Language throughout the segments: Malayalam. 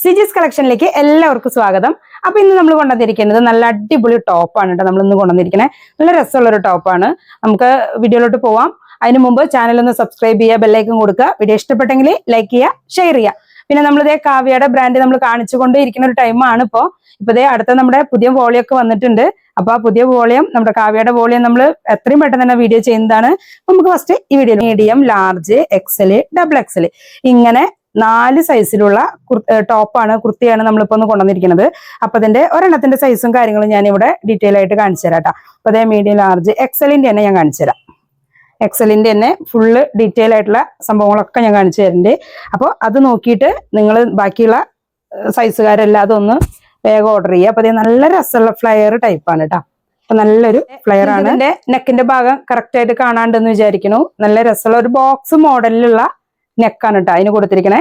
സിജിസ് കളക്ഷനിലേക്ക് എല്ലാവർക്കും സ്വാഗതം. അപ്പൊ ഇന്ന് നമ്മൾ കൊണ്ടുവന്നിരിക്കുന്നത് നല്ല അടിപൊളി ടോപ്പാണ് കേട്ടോ. നമ്മൾ ഇന്ന് കൊണ്ടുവന്നിരിക്കുന്നത് നല്ല രസമുള്ള ഒരു ടോപ്പാണ്. നമുക്ക് വീഡിയോയിലോട്ട് പോവാം. അതിന് മുമ്പ് ചാനൽ ഒന്ന് സബ്സ്ക്രൈബ് ചെയ്യുക, ബെല്ലൈക്കൺ കൊടുക്കുക. വീഡിയോ ഇഷ്ടപ്പെട്ടെങ്കിൽ ലൈക്ക് ചെയ്യുക, ഷെയർ ചെയ്യുക. പിന്നെ നമ്മളിതേ കാവ്യയുടെ ബ്രാൻഡ് നമ്മൾ കാണിച്ചുകൊണ്ടേയിരിക്കുന്ന ഒരു ടൈമാണ് ഇപ്പൊ അടുത്ത നമ്മുടെ പുതിയ വോളിയം ഒക്കെ വന്നിട്ടുണ്ട്. അപ്പൊ ആ പുതിയ വോളിയം, നമ്മുടെ കാവ്യയുടെ വോളിയം നമ്മൾ എത്രയും പെട്ടെന്ന് തന്നെ വീഡിയോ ചെയ്യുന്നതാണ്. നമുക്ക് ഫസ്റ്റ് ഈ video medium, large, XL, double XL ഇങ്ങനെ 4 സൈസിലുള്ള ടോപ്പാണ്, കുർത്തിയാണ് നമ്മളിപ്പോ ഒന്ന് കൊണ്ടുവന്നിരിക്കുന്നത്. അപ്പൊ അതിന്റെ ഒരെണ്ണത്തിന്റെ സൈസും കാര്യങ്ങളും ഞാൻ ഇവിടെ ഡീറ്റെയിൽ ആയിട്ട് കാണിച്ചു തരാം കേട്ടോ. അപ്പൊ അതേ മീഡിയം, ലാർജ്, എക്സലിന്റെ തന്നെ ഞാൻ കാണിച്ചു തരാം. എക്സലിന്റെ തന്നെ ഫുള്ള് ഡീറ്റെയിൽ ആയിട്ടുള്ള സംഭവങ്ങളൊക്കെ ഞാൻ കാണിച്ചു തരുന്നുണ്ട്. അപ്പോൾ അത് നോക്കിയിട്ട് നിങ്ങൾ ബാക്കിയുള്ള സൈസുകാരെല്ലാം അതൊന്ന് വേഗം ഓർഡർ ചെയ്യുക. അപ്പൊ അതേ നല്ല രസമുള്ള ഫ്ലയർ ടൈപ്പാണ് കേട്ടോ. അപ്പൊ നല്ലൊരു ഫ്ലയർ ആണ്. ഇതിന്റെ നെക്കിന്റെ ഭാഗം കറക്റ്റ് ആയിട്ട് കാണാണ്ടെന്ന് വിചാരിക്കുന്നു. നല്ല രസമുള്ള ഒരു ബോക്സ് മോഡലിലുള്ള നെക്കാണ് കേട്ടോ അതിന് കൊടുത്തിരിക്കണേ.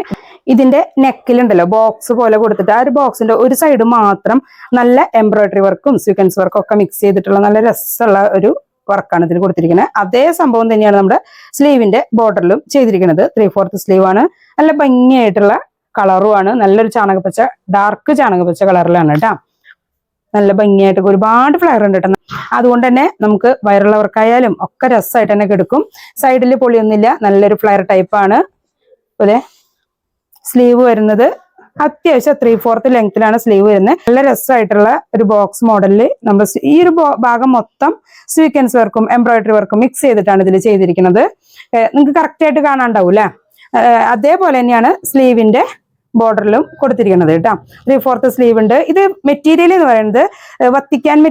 ഇതിന്റെ നെക്കിലുണ്ടല്ലോ ബോക്സ് പോലെ കൊടുത്തിട്ട് ആ ഒരു ബോക്സിന്റെ ഒരു സൈഡ് മാത്രം നല്ല എംബ്രോയിഡറി വർക്കും സീക്വൻസ് വർക്കും ഒക്കെ മിക്സ് ചെയ്തിട്ടുള്ള നല്ല രസമുള്ള ഒരു വർക്കാണ് ഇതിന് കൊടുത്തിരിക്കുന്നത്. അതേ സംഭവം തന്നെയാണ് നമ്മുടെ സ്ലീവിന്റെ ബോർഡറിലും ചെയ്തിരിക്കുന്നത്. 3/4 സ്ലീവ് ആണ്. നല്ല ഭംഗിയായിട്ടുള്ള കളറുമാണ്. നല്ലൊരു ചാണകപ്പച്ച, ഡാർക്ക് ചാണകപ്പച്ച കളറിലാണ് കേട്ടോ. നല്ല ഭംഗിയായിട്ട് ഒരുപാട് ഫ്ലയർ ഉണ്ട് കേട്ടോ. അതുകൊണ്ട് തന്നെ നമുക്ക് വയറുള്ളവർക്കായാലും ഒക്കെ രസമായിട്ട് തന്നെ കിടക്കും. സൈഡിൽ പൊളിയൊന്നുമില്ല, നല്ലൊരു ഫ്ലയർ ടൈപ്പാണ്. അതെ സ്ലീവ് വരുന്നത് അത്യാവശ്യം 3/4 ലെങ്ത്തിലാണ് സ്ലീവ് വരുന്നത്. നല്ല രസമായിട്ടുള്ള ഒരു ബോക്സ് മോഡലില് നമ്മൾ ഈ ഒരു ഭാഗം മൊത്തം സ്വീക്വൻസ് വർക്കും എംബ്രോയിഡറി വർക്കും മിക്സ് ചെയ്തിട്ടാണ് ഇതിൽ ചെയ്തിരിക്കുന്നത്. നിങ്ങൾക്ക് കറക്റ്റ് ആയിട്ട് കാണാണ്ടാവും അല്ലെ. അതേപോലെ തന്നെയാണ് സ്ലീവിന്റെ ബോർഡറിലും കൊടുത്തിരിക്കുന്നത് കേട്ടോ. 3/4 സ്ലീവ് ഉണ്ട്. ഇത് മെറ്റീരിയൽ എന്ന് പറയുന്നത് വെർട്ടിക്കൽ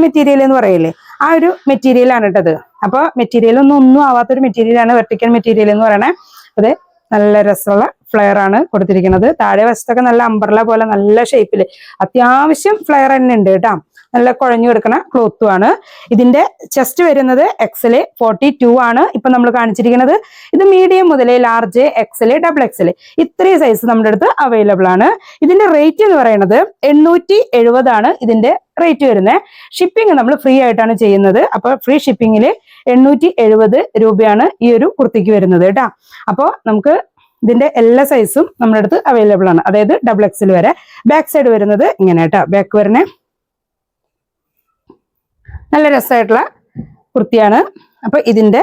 മെറ്റീരിയൽ എന്ന് പറയില്ലേ, ആ ഒരു മെറ്റീരിയലാണ് കേട്ടത്. അപ്പൊ മെറ്റീരിയൽ ഒന്നും ആവാത്തൊരു മെറ്റീരിയലാണ് വെർട്ടിക്കൽ മെറ്റീരിയൽ എന്ന് പറയണേ. അതെ നല്ല രസമുള്ള ഫ്ലെയർ ആണ് കൊടുത്തിരിക്കുന്നത്. താഴെ വശത്തൊക്കെ നല്ല അംബ്രല പോലെ നല്ല ഷേപ്പില് അത്യാവശ്യം ഫ്ലെയർ തന്നെ ഉണ്ട് കേട്ടോ. നല്ല കുഴഞ്ഞു കിടക്കുന്ന ക്ലോത്തും ആണ്. ഇതിന്റെ ചെസ്റ്റ് വരുന്നത് എക്സല് 42 ആണ് ഇപ്പൊ നമ്മൾ കാണിച്ചിരിക്കുന്നത്. ഇത് മീഡിയം മുതൽ ലാർജ്, എക്സല്, ഡബിൾ എക്സല് ഇത്രയും സൈസ് നമ്മുടെ അടുത്ത് അവൈലബിൾ ആണ്. ഇതിന്റെ റേറ്റ് എന്ന് പറയുന്നത് 870 ആണ് ഇതിന്റെ റേറ്റ് വരുന്നത്. ഷിപ്പിംഗ് നമ്മൾ ഫ്രീ ആയിട്ടാണ് ചെയ്യുന്നത്. അപ്പൊ ഫ്രീ ഷിപ്പിംഗിൽ 870 രൂപയാണ് ഈ ഒരു കുർത്തിക്ക് വരുന്നത് കേട്ടോ. അപ്പോൾ നമുക്ക് ഇതിന്റെ എല്ലാ സൈസും നമ്മുടെ അടുത്ത് അവൈലബിൾ ആണ്, അതായത് ഡബിൾ എക്സൽ വരെ. ബാക്ക് സൈഡ് വരുന്നത് ഇങ്ങനെ കേട്ടോ. ബാക്ക് വരണേ നല്ല രസമായിട്ടുള്ള കുർത്തിയാണ്. അപ്പൊ ഇതിന്റെ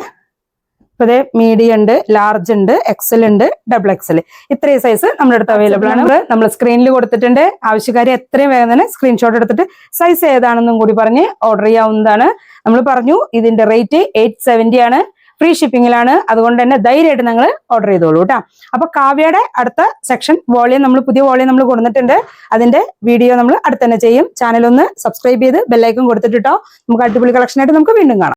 അതേ മീഡിയം ഉണ്ട്, ലാർജ് ഉണ്ട്, എക്സൽ ഉണ്ട്, ഡബിൾ എക്സൽ ഇത്രയും സൈസ് നമ്മുടെ അടുത്ത് അവൈലബിൾ ആണ്. നമ്മൾ സ്ക്രീനിൽ കൊടുത്തിട്ടുണ്ട്. ആവശ്യക്കാരെ എത്രയും വേഗം തന്നെ സ്ക്രീൻഷോട്ട് എടുത്തിട്ട് സൈസ് ഏതാണെന്നും കൂടി പറഞ്ഞ് ഓർഡർ ചെയ്യാവുന്നതാണ്. നമ്മൾ പറഞ്ഞു ഇതിന്റെ റേറ്റ് 870 ആണ്. ഫ്രീ ഷിപ്പിംഗിലാണ്. അതുകൊണ്ട് തന്നെ ധൈര്യമായിട്ട് നിങ്ങൾ ഓർഡർ ചെയ്തോളൂ കേട്ടോ. അപ്പൊ കാവ്യയുടെ അടുത്ത സെക്ഷൻ വോളിയം, നമ്മൾ പുതിയ വോളിയം നമ്മൾ കൊടുത്തിട്ടുണ്ട്. അതിന്റെ വീഡിയോ നമ്മൾ അടുത്ത് തന്നെ ചെയ്യും. ചാനൽ ഒന്ന് സബ്സ്ക്രൈബ് ചെയ്ത് ബെല്ലൈക്കൺ കൊടുത്തിട്ടോ. നമുക്ക് അടിപൊളി കളക്ഷൻ ആയിട്ട് നമുക്ക് വീണ്ടും കാണാം.